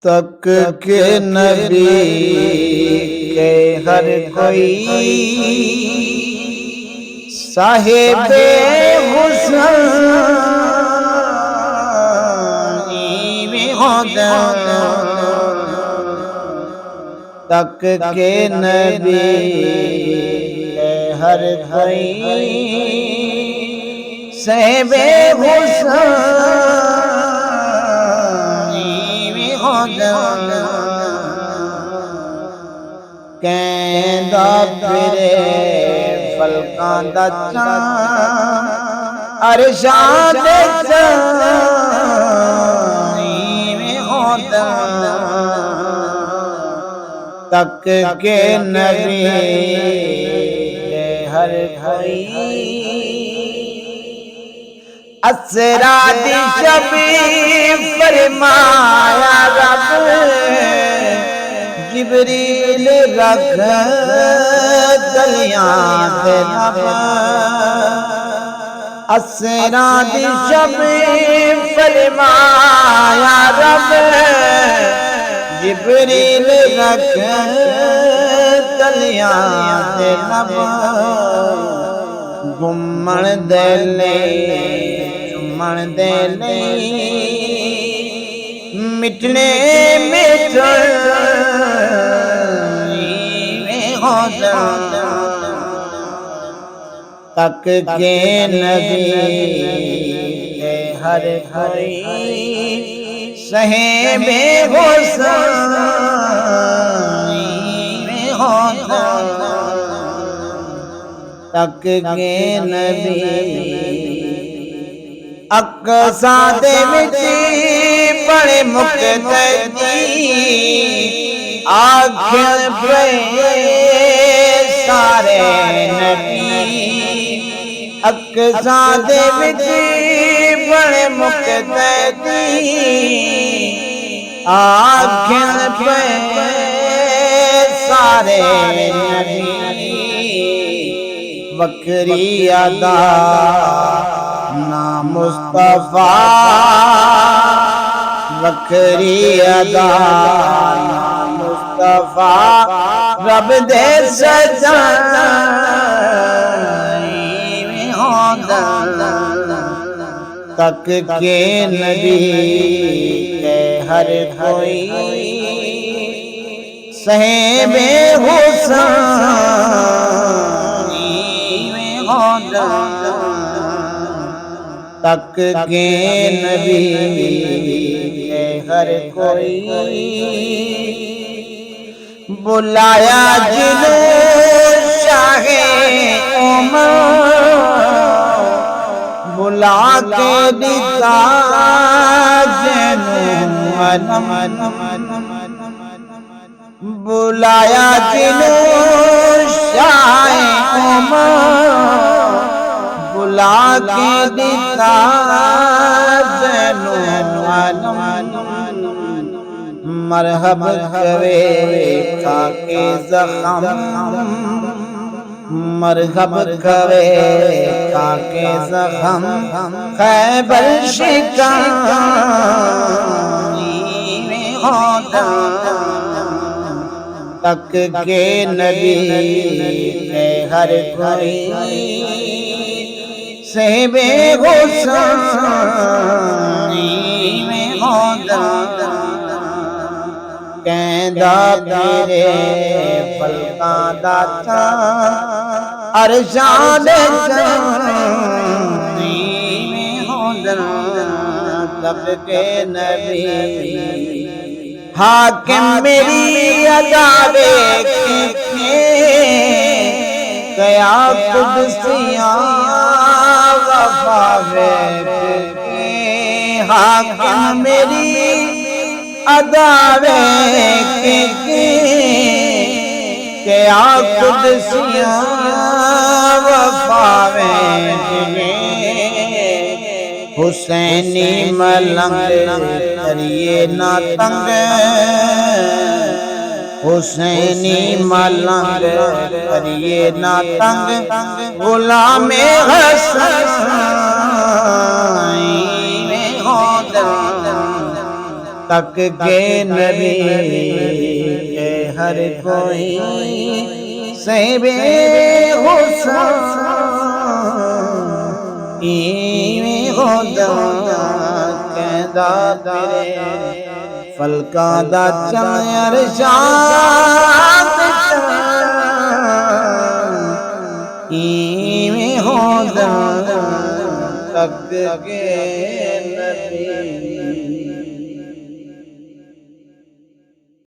تک کے نبی کے ہر کوئی صاحب حسن میں ہوتا، تک کے نبی کے ہر کوئی صاحب حسن میں ہوتا، کہندا پھرے فلکاں دا چاند عرشاں دے چاند میں ہوتا، تک کے نبی کے ہر کوئی اسرا دی شب فرمایا رب جبریل رکھ گلیاں تے لب، اسرا دی شب فرمایا رب جبریل رکھ گلیاں تے لب، گھومن دے لئی چومن دے لئی مٹنے مٹن میں ہوتا، تک کے نبی کے ہر کوئی صاحب حسن میں ہوتا، تک کے نبی اقصا دے وچ بڑے مقتدی آکھن پے سارے نبی، اقصا دے وچ بڑے مقتدی آکھن پے سارے نبی، وکری ادا نام مصطفیٰ وکری ادا نام مصطفیٰ رب دے سجائی میں ہوتا، تک کے نبی کے ہر کوئی صاحب حسن میں ہوتا، تک کے نبی کے ہر کوئی بلایا جنوں شاہ عمر بلا کے دیتا جنوں علم، بلایا جنوں شاہ عمر بلا کے دیتا جنوں علم، مرحب کرے کھا کے زخم مرحب کرے کھا کے زخم خیبر شکاری میں ہوتا، تک کے نبی کے ہر کوئی صاحب حسن میں ہوتا، کہندا پھرے فلکاں دا چاند عرشاں دے چاند میں ہوتا، تک کے نبی حاکم میری ادا دیکھ کے قیا قدسیاں وفا دیکھ کے، حاکم میری ادا دیکھ کے قیا قدسیاں وفا دیکھ کے، حسینی ملنگ کریے نہ تنگ حسینی ملنگ کریے نہ تنگ غلام حسن میں ہوتا، تک کے نبی ہے ہر کوئی صاحب حسن ایویں خدا کہندا پھرے فلکاں دا چن ارشاد ایویں خدا تک کے نبی